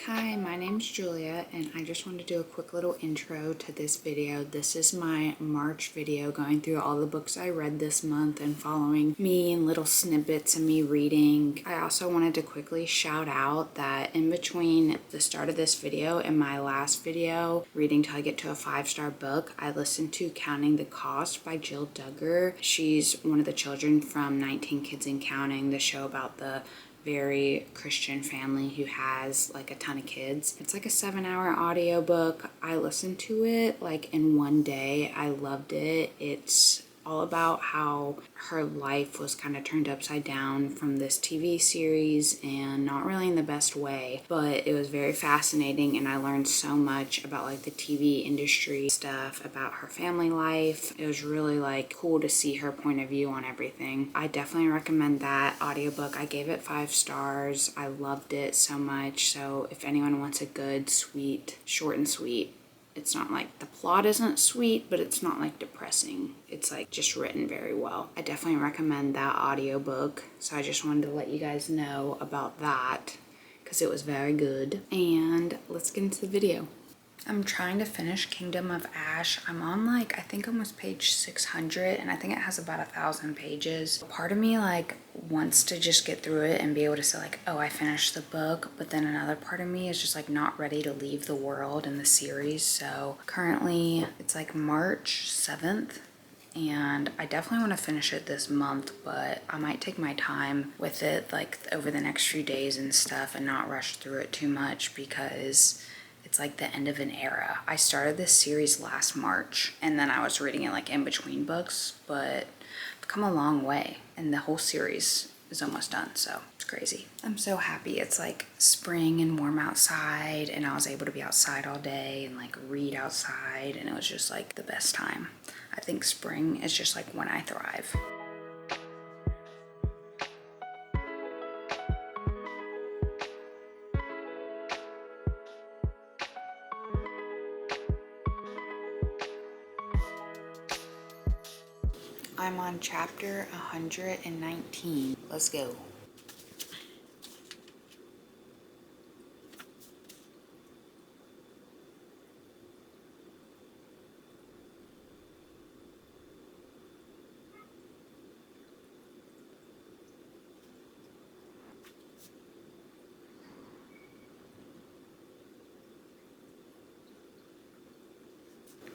Hi, my name's Julia and I just wanted to do a quick little intro to this video. This is my March video going through all the books I read this month and following me and little snippets of me reading. I also wanted to quickly shout out that in between the start of this video and my last video, Reading Till I Get to a 5-Star Book, I listened to Counting the Cost by Jill Duggar. She's one of the children from 19 Kids and Counting, the show about the very Christian family who has like a ton of kids. It's like a 7-hour audiobook. I listened to it like in one day. I loved it. It's all about how her life was kind of turned upside down from this TV series, and not really in the best way, but it was very fascinating and I learned so much about like the TV industry stuff, about her family life. It was really like cool to see her point of view on everything. I definitely recommend that audiobook. I gave it 5 stars. I loved it so much. So if anyone wants a good, sweet, short and sweet, it's not like the plot isn't sweet, but it's not like depressing. It's like just written very well. I definitely recommend that audiobook. So I just wanted to let you guys know about that because it was very good. And let's get into the video. I'm trying to finish Kingdom of Ash. I'm on like, I think almost page 600 and I think it has about 1,000 pages. Part of me like wants to just get through it and be able to say like, oh, I finished the book. But then another part of me is just like not ready to leave the world and the series. So currently it's like March 7th. And I definitely want to finish it this month, but I might take my time with it like over the next few days and stuff and not rush through it too much because it's like the end of an era. I started this series last March and then I was reading it like in between books, but I've come a long way and the whole series is almost done, so it's crazy. I'm so happy it's like spring and warm outside and I was able to be outside all day and like read outside, and it was just like the best time. I think spring is just like when I thrive. I'm on chapter 119. Let's go.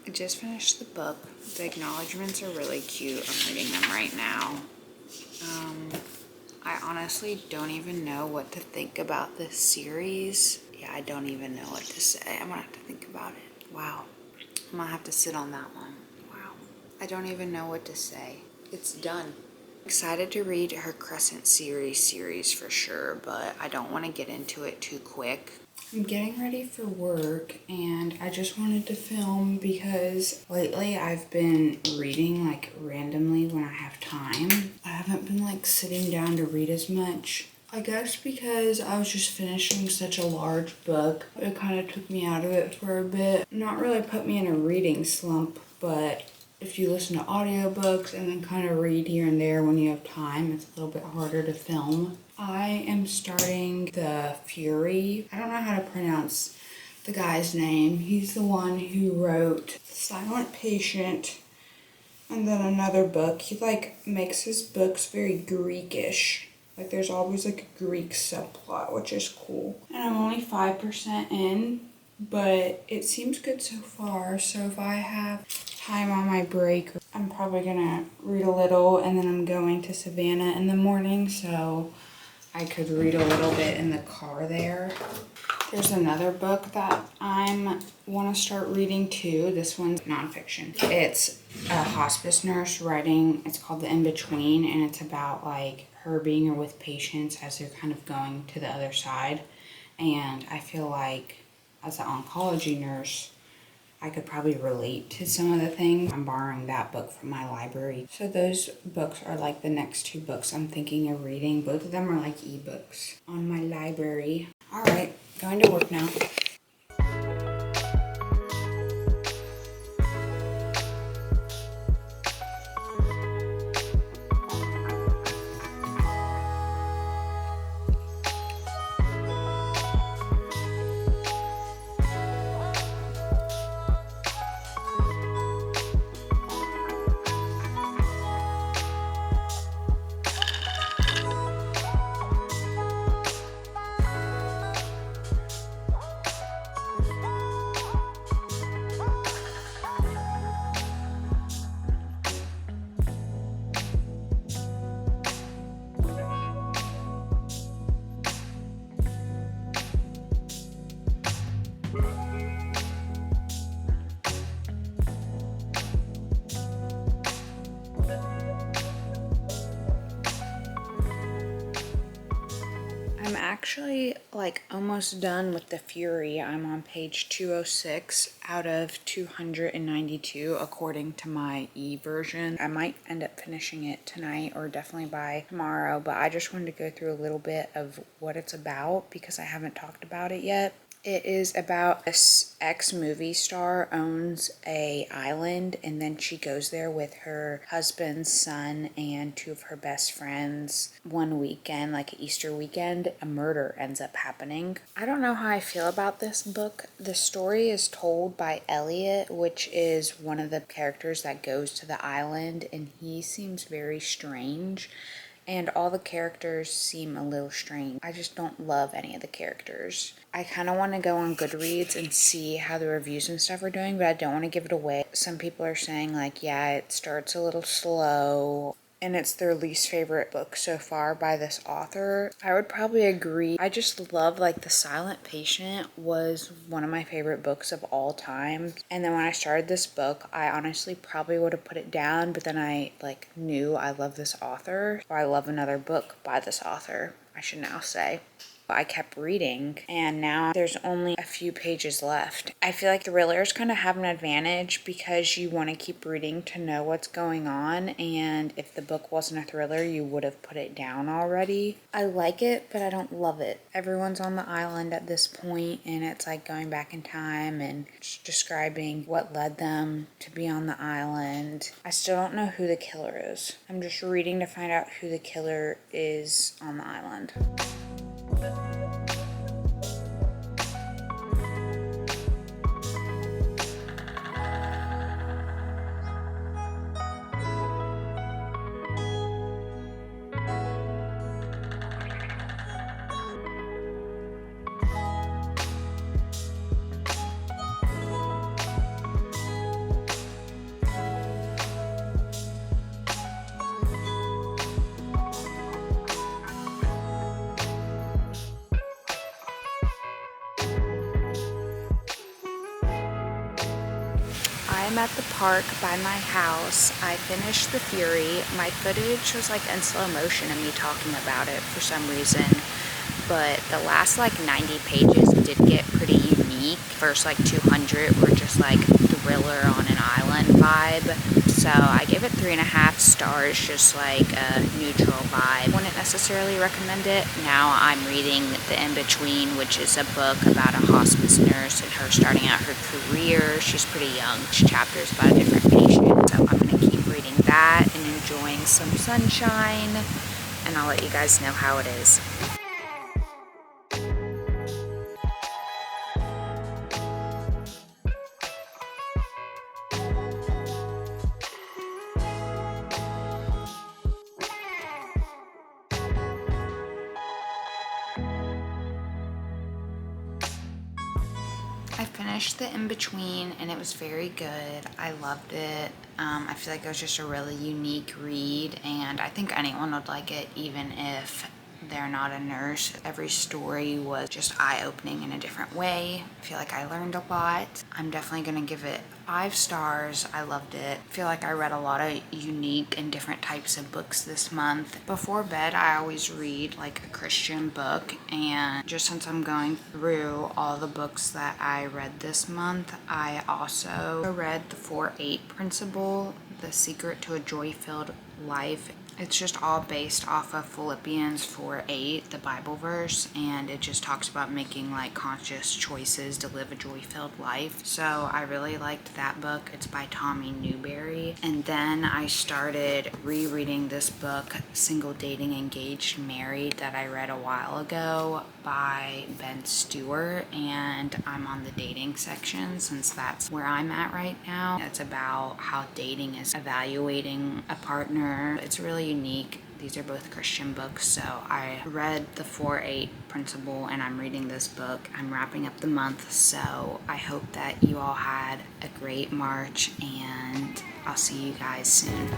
I just finished the book. The acknowledgements are really cute. I'm reading them right now. I honestly don't even know what to think about this series. Yeah, I don't even know what to say. I'm gonna have to think about it. Wow. I'm gonna have to sit on that one. Wow. I don't even know what to say. It's done. Excited to read her Crescent series for sure, but I don't want to get into it too quick. I'm getting ready for work and I just wanted to film because lately I've been reading like randomly when I have time. I haven't been like sitting down to read as much. I guess because I was just finishing such a large book, it kind of took me out of it for a bit. Not really put me in a reading slump, but if you listen to audiobooks and then kind of read here and there when you have time, it's a little bit harder to film. I am starting The Fury. I don't know how to pronounce the guy's name. He's the one who wrote Silent Patient and then another book. He like makes his books very Greekish. Like there's always like a Greek subplot, which is cool. And I'm only 5% in, but it seems good so far. So if I have time on my break, I'm probably gonna read a little, and then I'm going to Savannah in the morning, so I could read a little bit in the car there. There's another book that I want to start reading too. This one's nonfiction. It's a hospice nurse writing. It's called The In-Between, and it's about like her being with patients as they're kind of going to the other side. And I feel like as an oncology nurse, I could probably relate to some of the things. I'm borrowing that book from my library. So those books are like the next 2 books I'm thinking of reading. Both of them are like ebooks on my library. All right, going to work now. I'm actually like almost done with The Fury. I'm on page 206 out of 292 according to my e-version. I might end up finishing it tonight or definitely by tomorrow, but I just wanted to go through a little bit of what it's about because I haven't talked about it yet. It is about this ex-movie star owns a island, and then she goes there with her husband's son and two of her best friends. One weekend, like Easter weekend, a murder ends up happening. I don't know how I feel about this book. The story is told by Elliot, which is one of the characters that goes to the island, and he seems very strange. And all the characters seem a little strange. I just don't love any of the characters. I kind of want to go on Goodreads and see how the reviews and stuff are doing, but I don't want to give it away. Some people are saying like, yeah, it starts a little slow, and it's their least favorite book so far by this author. I would probably agree. I just love, like, The Silent Patient was one of my favorite books of all time. And then when I started this book, I honestly probably would have put it down, but then I like knew I love this author, or I love another book by this author, I should now say. I kept reading, and now there's only a few pages left. I feel like thrillers kind of have an advantage because you want to keep reading to know what's going on, and if the book wasn't a thriller, you would have put it down already. I like it, but I don't love it. Everyone's on the island at this point, and it's like going back in time and describing what led them to be on the island. I still don't know who the killer is. I'm just reading to find out who the killer is on the island. I'm at the park by my house. I finished The Fury. My footage was like in slow motion of me talking about it for some reason, but the last like 90 pages did get pretty unique. First like 200 were just like thriller on an island vibe. So I give it 3.5 stars, just like a neutral vibe. Wouldn't necessarily recommend it. Now I'm reading The In-Between, which is a book about a hospice nurse and her starting out her career. She's pretty young. Each chapter is about a different patient. So I'm going to keep reading that and enjoying some sunshine, and I'll let you guys know how it is. I finished The In-Between and it was very good. I loved it. I feel like it was just a really unique read, and I think anyone would like it even if they're not a nurse. Every story was just eye-opening in a different way. I feel like I learned a lot. I'm definitely gonna give it 5 stars. I loved it. I feel like I read a lot of unique and different types of books this month. Before bed, I always read like a Christian book, and just since I'm going through all the books that I read this month, I also read the 4-8 principle, The Secret to a Joy-Filled Life. It's just all based off of Philippians 4:8, the Bible verse, and it just talks about making like conscious choices to live a joy-filled life. So I really liked that book. It's by Tommy Newberry. And then I started rereading this book, Single, Dating, Engaged, Married, that I read a while ago by Ben Stewart, and I'm on the dating section since that's where I'm at right now. It's about how dating is evaluating a partner. It's really unique. These are both Christian books, so I read the 4-8 principle and I'm reading this book. I'm wrapping up the month, so I hope that you all had a great March, and I'll see you guys soon.